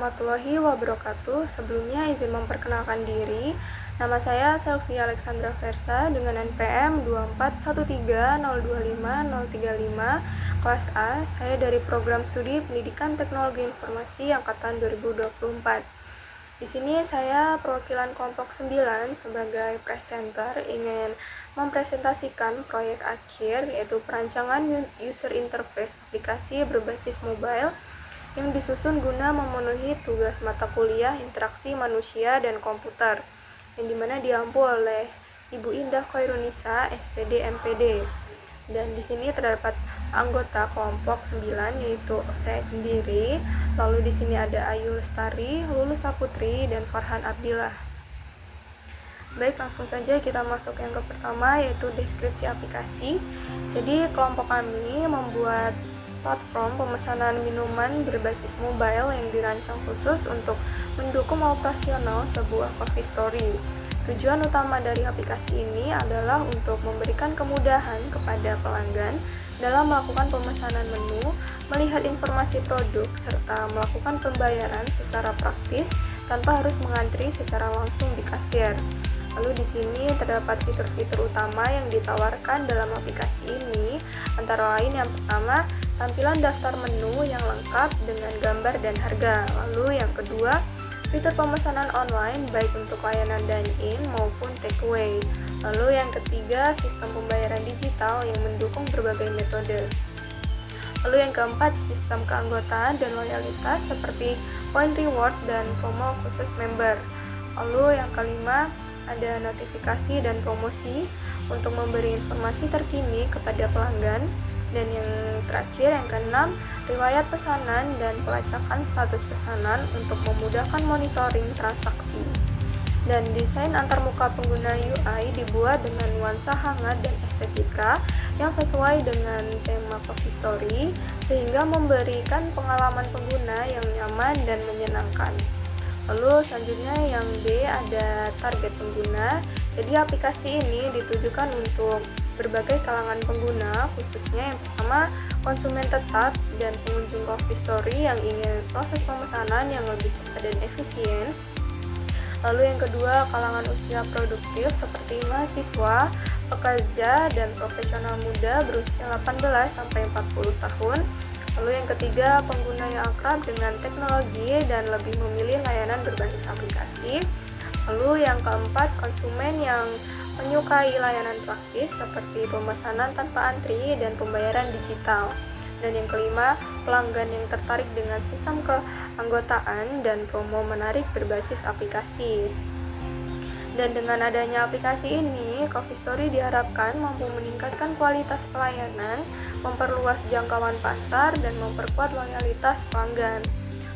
warahmatullahi wabarakatuh. Sebelumnya izin memperkenalkan diri. Nama saya Selvi Alexandra Versa dengan NPM 241302535 kelas A. Saya dari program studi Pendidikan Teknologi Informasi angkatan 2024. Di sini saya perwakilan kelompok 9 sebagai presenter ingin mempresentasikan proyek akhir yaitu perancangan user interface aplikasi berbasis mobile yang disusun guna memenuhi tugas mata kuliah interaksi manusia dan komputer, yang dimana diampu oleh Ibu Indah Khairunisa, SPD MPD. Dan di sini terdapat anggota kelompok 9 yaitu saya sendiri, lalu di sini ada Ayu Lestari, Lulu Saputri, dan Farhan Abdillah. Baik, langsung saja kita masuk yang ke pertama yaitu deskripsi aplikasi. Jadi kelompok kami membuat platform pemesanan minuman berbasis mobile yang dirancang khusus untuk mendukung operasional sebuah coffee story. Tujuan utama dari aplikasi ini adalah untuk memberikan kemudahan kepada pelanggan dalam melakukan pemesanan menu, melihat informasi produk, serta melakukan pembayaran secara praktis tanpa harus mengantri secara langsung di kasir. Lalu di sini terdapat fitur-fitur utama yang ditawarkan dalam aplikasi ini, antara lain yang pertama, tampilan daftar menu yang lengkap dengan gambar dan harga. Lalu yang kedua, fitur pemesanan online baik untuk layanan dine-in maupun takeaway. Lalu yang ketiga, sistem pembayaran digital yang mendukung berbagai metode. Lalu yang keempat, sistem keanggotaan dan loyalitas seperti point reward dan promo khusus member. Lalu yang kelima, ada notifikasi dan promosi untuk memberi informasi terkini kepada pelanggan. Dan yang terakhir, yang keenam, riwayat pesanan dan pelacakan status pesanan untuk memudahkan monitoring transaksi. Dan desain antarmuka pengguna UI dibuat dengan nuansa hangat dan estetika yang sesuai dengan tema Coffee Story, sehingga memberikan pengalaman pengguna yang nyaman dan menyenangkan. Lalu selanjutnya yang D ada target pengguna. Jadi aplikasi ini ditujukan untuk berbagai kalangan pengguna, khususnya yang pertama konsumen tetap dan pengunjung Coffee Story yang ingin proses pemesanan yang lebih cepat dan efisien. Lalu yang kedua kalangan usia produktif seperti mahasiswa, pekerja, dan profesional muda berusia 18 sampai 40 tahun. Lalu yang ketiga, pengguna yang akrab dengan teknologi dan lebih memilih layanan berbasis aplikasi. Lalu yang keempat, konsumen yang menyukai layanan praktis seperti pemesanan tanpa antri dan pembayaran digital. Dan yang kelima, pelanggan yang tertarik dengan sistem keanggotaan dan promo menarik berbasis aplikasi. Dan dengan adanya aplikasi ini, Coffee Story diharapkan mampu meningkatkan kualitas pelayanan, memperluas jangkauan pasar, dan memperkuat loyalitas pelanggan.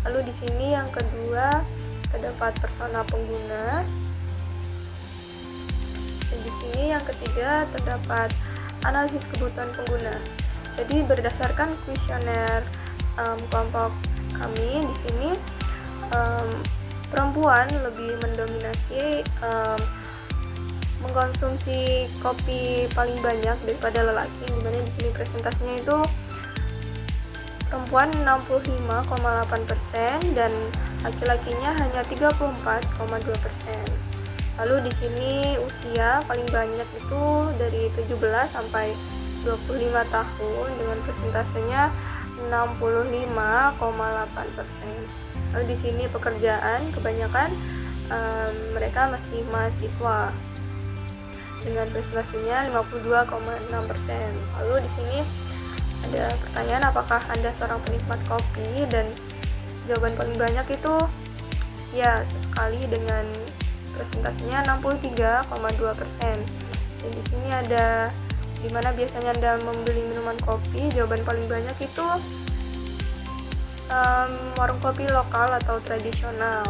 Lalu di sini yang kedua, terdapat persona pengguna. Dan di sini yang ketiga, terdapat analisis kebutuhan pengguna. Jadi berdasarkan kuesioner kelompok kami di sini, perempuan lebih mendominasi mengkonsumsi kopi paling banyak daripada lelaki, dimana di sini presentasinya itu perempuan 65,8% dan laki-lakinya hanya 34,2%. Lalu di sini usia paling banyak itu dari 17 sampai 25 tahun dengan presentasenya 65,8%. Lalu di sini pekerjaan kebanyakan mereka masih mahasiswa dengan presentasinya 52,6%. Lalu di sini ada pertanyaan, apakah Anda seorang penikmat kopi? Dan jawaban paling banyak itu ya, sesekali dengan presentasinya 63,2%. Dan di sini ada di mana biasanya Anda membeli minuman kopi, jawaban paling banyak itu warung kopi lokal atau tradisional.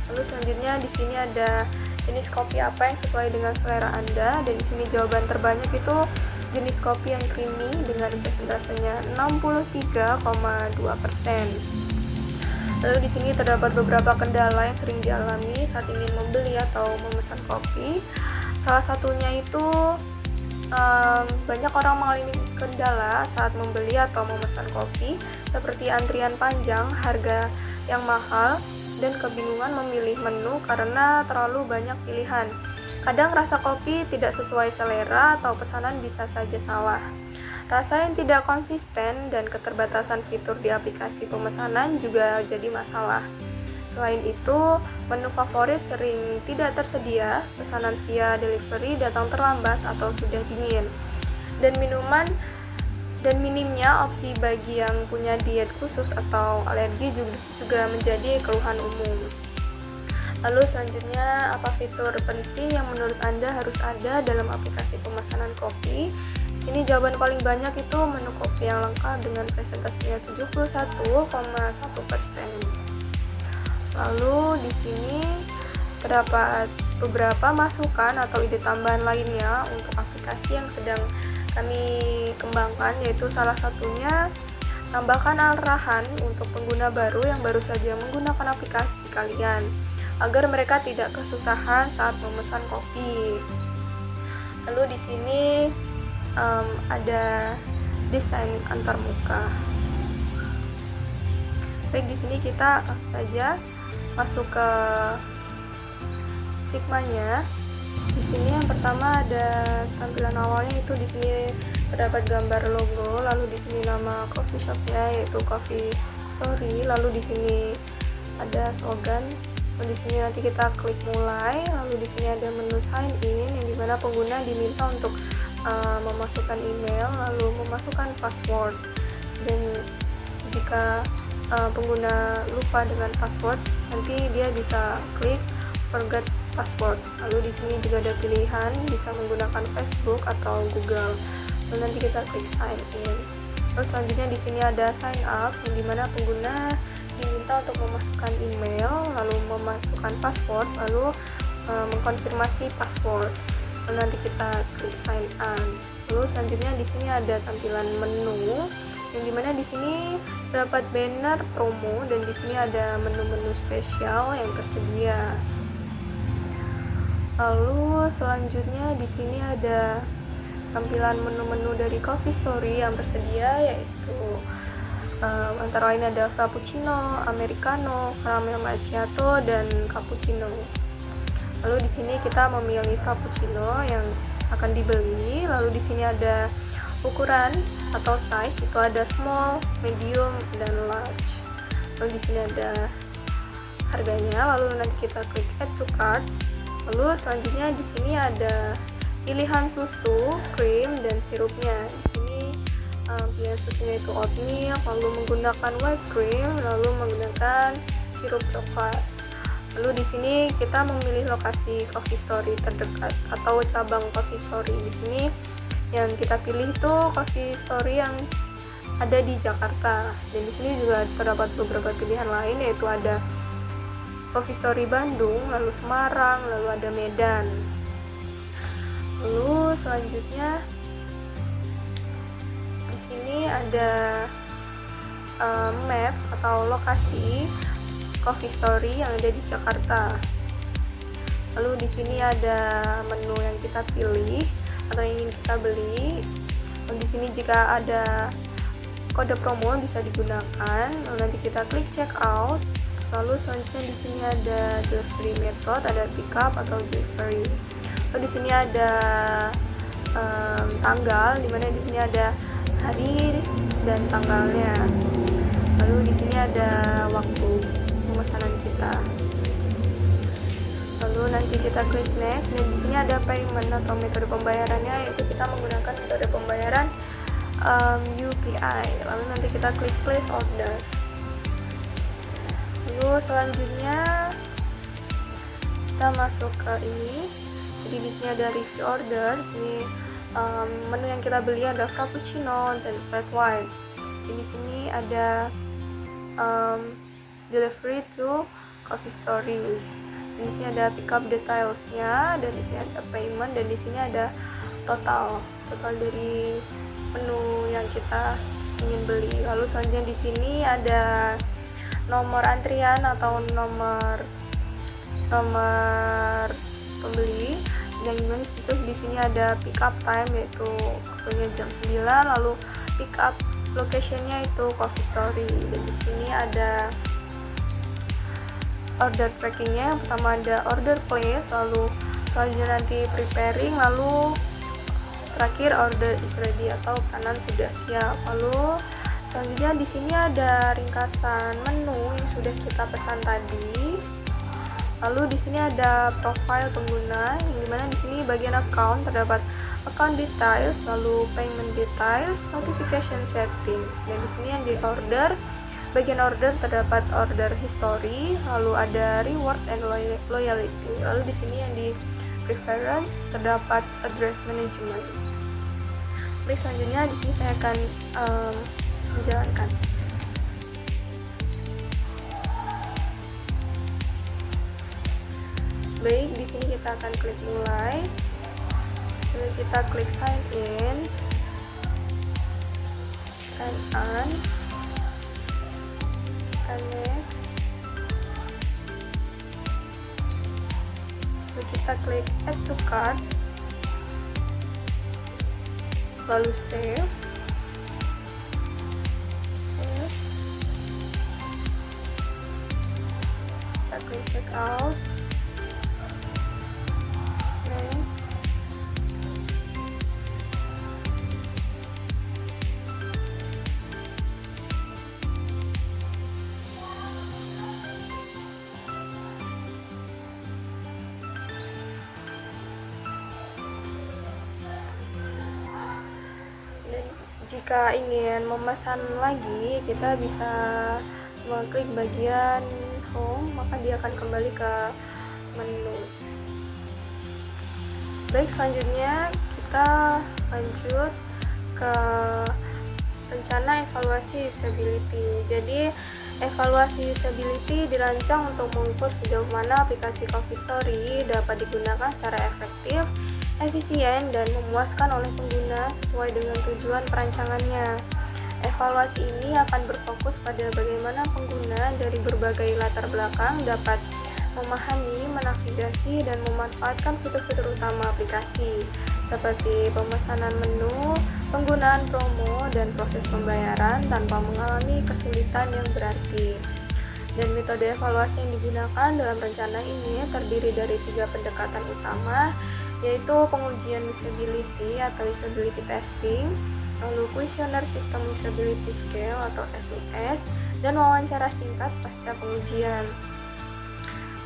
Lalu selanjutnya di sini ada jenis kopi apa yang sesuai dengan selera Anda, dan di sini jawaban terbanyak itu jenis kopi yang creamy dengan presentasinya 63,2%. Lalu di sini terdapat beberapa kendala yang sering dialami saat ingin membeli atau memesan kopi. Salah satunya itu banyak orang mengalami kendala saat membeli atau memesan kopi, seperti antrian panjang, harga yang mahal dan kebingungan memilih menu karena terlalu banyak pilihan. Kadang rasa kopi tidak sesuai selera atau pesanan bisa saja salah. Rasa yang tidak konsisten dan keterbatasan fitur di aplikasi pemesanan juga jadi masalah. Selain itu, menu favorit sering tidak tersedia, pesanan via delivery datang terlambat atau sudah dingin, dan minimnya opsi bagi yang punya diet khusus atau alergi juga menjadi keluhan umum. Lalu selanjutnya, apa fitur penting yang menurut Anda harus ada dalam aplikasi pemesanan kopi? Di sini jawaban paling banyak itu menu kopi yang lengkap dengan presentasinya 71,1%. Lalu di sini terdapat beberapa masukan atau ide tambahan lainnya untuk aplikasi yang sedang kami kembangkan, yaitu salah satunya tambahkan arahan untuk pengguna baru yang baru saja menggunakan aplikasi kalian agar mereka tidak kesusahan saat memesan kopi. Lalu di sini ada desain antarmuka. Baik, di sini kita langsung saja masuk ke Figma-nya. Di sini yang pertama ada tampilan awalnya, itu di sini terdapat gambar logo, lalu di sini nama coffee shop-nya yaitu Coffee Story, lalu di sini ada slogan. Lalu di sini nanti kita klik mulai, lalu di sini ada menu sign in yang dimana pengguna diminta untuk memasukkan email lalu memasukkan password, dan jika pengguna lupa dengan password, nanti dia bisa klik forget password. Lalu di sini juga ada pilihan bisa menggunakan Facebook atau Google. Lalu nanti kita klik sign in. Terus selanjutnya di sini ada sign up, yang dimana pengguna diminta untuk memasukkan email, lalu memasukkan password, lalu mengkonfirmasi password. Lalu nanti kita klik sign in. Lalu selanjutnya di sini ada tampilan menu, yang dimana di sini terdapat banner promo dan di sini ada menu-menu spesial yang tersedia. Lalu selanjutnya di sini ada tampilan menu-menu dari Coffee Story yang tersedia, yaitu antara lain ada frappuccino, americano, caramel macchiato, dan cappuccino. Lalu di sini kita memilih frappuccino yang akan dibeli. Lalu di sini ada ukuran atau size, itu ada small, medium, dan large. Lalu di sini ada harganya. Lalu nanti kita klik add to cart. Lalu selanjutnya di sini ada pilihan susu, krim, dan sirupnya. Di sini pilihan susunya itu oat milk, lalu menggunakan whipped cream, lalu menggunakan sirup coklat. Lalu di sini kita memilih lokasi Coffee Story terdekat atau cabang Coffee Story. Di sini yang kita pilih itu Coffee Story yang ada di Jakarta, dan di sini juga terdapat beberapa pilihan lain, yaitu ada Coffee Story Bandung, lalu Semarang, lalu ada Medan. Lalu selanjutnya di sini ada map atau lokasi Coffee Story yang ada di Jakarta. Lalu di sini ada menu yang kita pilih atau yang ingin kita beli. Lalu di sini jika ada kode promo bisa digunakan. Lalu nanti kita klik check out. Lalu selanjutnya di sini ada delivery method, ada pickup atau delivery. Lalu di sini ada tanggal, dimana di sini ada hari dan tanggalnya. Lalu di sini ada waktu pemesanan kita. Lalu nanti kita klik next, dan di sini ada payment atau metode pembayarannya, yaitu kita menggunakan metode pembayaran UPI. Lalu nanti kita klik place order. Lalu selanjutnya kita masuk ke ini. Jadi di sini ada review order. Di sini menu yang kita beli ada frappuccino dan flat white. Di sini ada delivery to Coffee Story. Di sini ada pickup detailsnya, dan di sini ada payment, dan di sini ada total dari menu yang kita ingin beli. Lalu selanjutnya di sini ada nomor antrian atau nomor pembeli, dan di sini ada pickup time, yaitu waktunya jam 9, lalu pickup location-nya itu Coffee Story. Dan di sini ada order trackingnya. Yang pertama ada order place, lalu selanjutnya nanti preparing, lalu terakhir order is ready atau pesanan sudah siap. Lalu selanjutnya di sini ada ringkasan menu yang sudah kita pesan tadi. Lalu di sini ada profile pengguna, yang dimana di sini bagian account terdapat account details, lalu payment details, notification settings. Dan di sini yang di order, bagian order terdapat order history, lalu ada reward and loyalty. Lalu di sini yang di preference terdapat address management. Oke, selanjutnya di sini saya akan menjalankan. Baik, di sini kita akan klik mulai. Lalu kita klik sign in, sign on, next. Lalu kita klik add to cart, lalu save. Kita klik check out. Jika ingin memesan lagi, kita bisa mengklik bagian home, maka dia akan kembali ke menu. Baik, selanjutnya kita lanjut ke rencana evaluasi usability. Jadi evaluasi usability dirancang untuk mengukur sejauh mana aplikasi Coffee Story dapat digunakan secara efektif, efisien, dan memuaskan oleh pengguna sesuai dengan tujuan perancangannya. Evaluasi ini akan berfokus pada bagaimana pengguna dari berbagai latar belakang dapat memahami, menavigasi, dan memanfaatkan fitur-fitur utama aplikasi seperti pemesanan menu, penggunaan promo, dan proses pembayaran tanpa mengalami kesulitan yang berarti. Dan metode evaluasi yang digunakan dalam rencana ini terdiri dari 3 pendekatan utama, yaitu pengujian usability atau usability testing, lalu kuesioner sistem usability scale atau SUS, dan wawancara singkat pasca pengujian.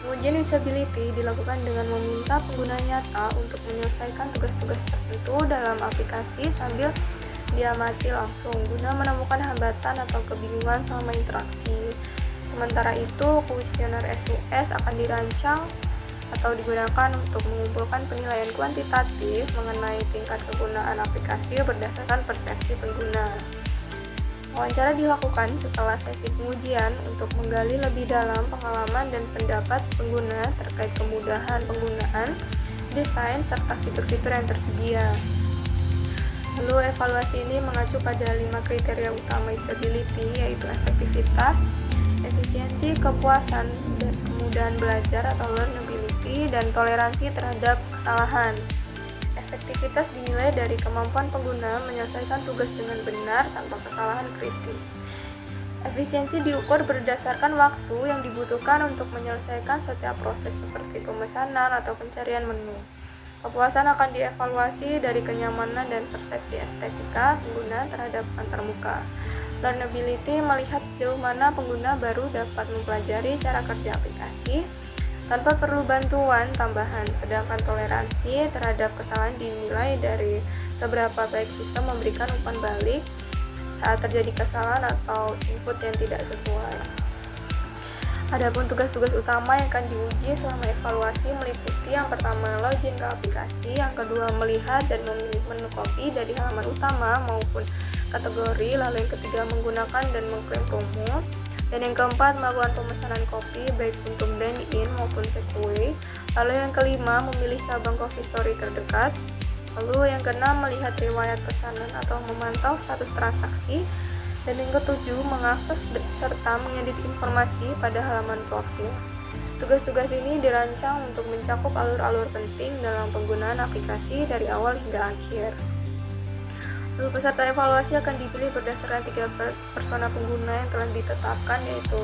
Pengujian usability dilakukan dengan meminta pengguna nyata untuk menyelesaikan tugas-tugas tertentu dalam aplikasi sambil diamati langsung guna menemukan hambatan atau kebingungan selama interaksi. Sementara itu, kuesioner SUS akan dirancang atau digunakan untuk mengumpulkan penilaian kuantitatif mengenai tingkat kegunaan aplikasi berdasarkan persepsi pengguna. Wawancara dilakukan setelah sesi pengujian untuk menggali lebih dalam pengalaman dan pendapat pengguna terkait kemudahan penggunaan, desain, serta fitur-fitur yang tersedia. Lalu evaluasi ini mengacu pada 5 kriteria utama usability, yaitu efektivitas, efisiensi, kepuasan, dan kemudahan belajar atau learnability, dan toleransi terhadap kesalahan. Efektivitas dinilai dari kemampuan pengguna menyelesaikan tugas dengan benar tanpa kesalahan kritis. Efisiensi diukur berdasarkan waktu yang dibutuhkan untuk menyelesaikan setiap proses seperti pemesanan atau pencarian menu. Kepuasan akan dievaluasi dari kenyamanan dan persepsi estetika pengguna terhadap antarmuka. Learnability melihat sejauh mana pengguna baru dapat mempelajari cara kerja aplikasi tanpa perlu bantuan tambahan, sedangkan toleransi terhadap kesalahan dinilai dari seberapa baik sistem memberikan umpan balik saat terjadi kesalahan atau input yang tidak sesuai. Adapun tugas-tugas utama yang akan diuji selama evaluasi meliputi yang pertama login ke aplikasi, yang kedua melihat dan memilih menu kopi dari halaman utama maupun kategori, lalu yang ketiga menggunakan dan mengklaim promo, dan yang keempat melakukan pemesanan kopi baik untuk dine-in maupun takeaway, lalu yang kelima memilih cabang Coffee Story terdekat, lalu yang keenam melihat riwayat pesanan atau memantau status transaksi, dan yang ketujuh mengakses serta mengedit informasi pada halaman profil. Tugas-tugas ini dirancang untuk mencakup alur-alur penting dalam penggunaan aplikasi dari awal hingga akhir. Lalu peserta evaluasi akan dipilih berdasarkan 3 persona pengguna yang telah ditetapkan, yaitu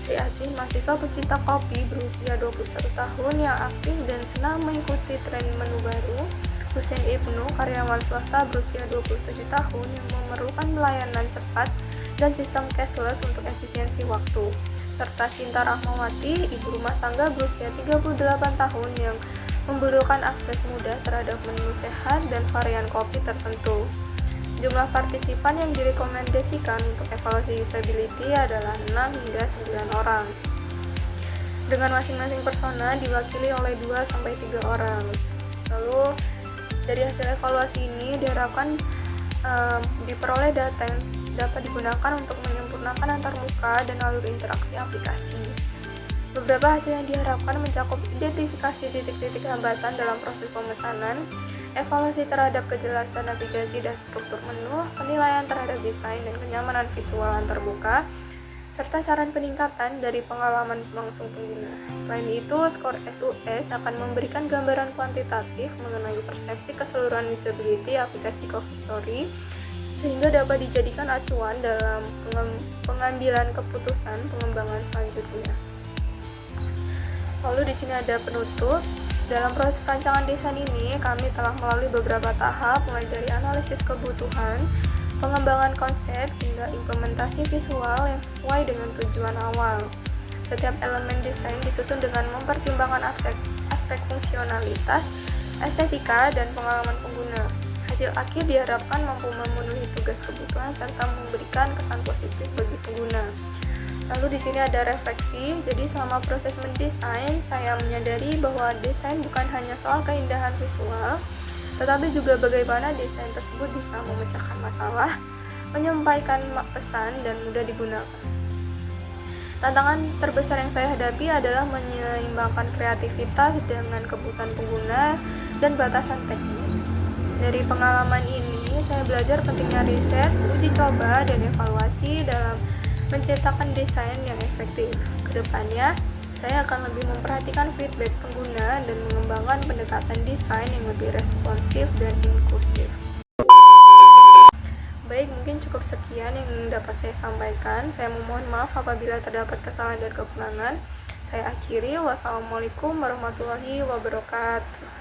Sri Asih, mahasiswa pecinta kopi berusia 21 tahun yang aktif dan senang mengikuti tren menu baru. Husein Ibnu, karyawan swasta berusia 27 tahun yang memerlukan pelayanan cepat dan sistem cashless untuk efisiensi waktu. Serta Sinta Rahmawati, ibu rumah tangga berusia 38 tahun yang membutuhkan akses mudah terhadap menu sehat dan varian kopi tertentu. Jumlah partisipan yang direkomendasikan untuk evaluasi usability adalah 6 hingga 9 orang. Dengan masing-masing persona diwakili oleh 2-3 orang. Lalu dari hasil evaluasi ini diharapkan diperoleh data yang dapat digunakan untuk menyempurnakan antarmuka dan alur interaksi aplikasi. Beberapa hasil yang diharapkan mencakup identifikasi titik-titik hambatan dalam proses pemesanan, evaluasi terhadap kejelasan navigasi dan struktur menu, penilaian terhadap desain dan kenyamanan visual antarmuka, serta saran peningkatan dari pengalaman langsung pengguna. Selain itu, skor SUS akan memberikan gambaran kuantitatif mengenai persepsi keseluruhan usability aplikasi Coffee Story, sehingga dapat dijadikan acuan dalam pengambilan keputusan pengembangan selanjutnya. Lalu di sini ada penutup. Dalam proses perancangan desain ini, kami telah melalui beberapa tahap, mulai dari analisis kebutuhan, pengembangan konsep, hingga implementasi visual yang sesuai dengan tujuan awal. Setiap elemen desain disusun dengan mempertimbangkan aspek fungsionalitas, estetika, dan pengalaman pengguna. Hasil akhir diharapkan mampu memenuhi tugas kebutuhan serta memberikan kesan positif bagi pengguna. Lalu di sini ada refleksi. Jadi selama proses mendesain, saya menyadari bahwa desain bukan hanya soal keindahan visual, tetapi juga bagaimana desain tersebut bisa memecahkan masalah, menyampaikan pesan, dan mudah digunakan. Tantangan terbesar yang saya hadapi adalah menyeimbangkan kreativitas dengan kebutuhan pengguna dan batasan teknis. Dari pengalaman ini, saya belajar pentingnya riset, uji coba, dan evaluasi dalam menciptakan desain yang efektif. Kedepannya, saya akan lebih memperhatikan feedback pengguna dan mengembangkan pendekatan desain yang lebih responsif dan inklusif. Baik, mungkin cukup sekian yang dapat saya sampaikan. Saya memohon maaf apabila terdapat kesalahan dan kekurangan. Saya akhiri. Wassalamualaikum warahmatullahi wabarakatuh.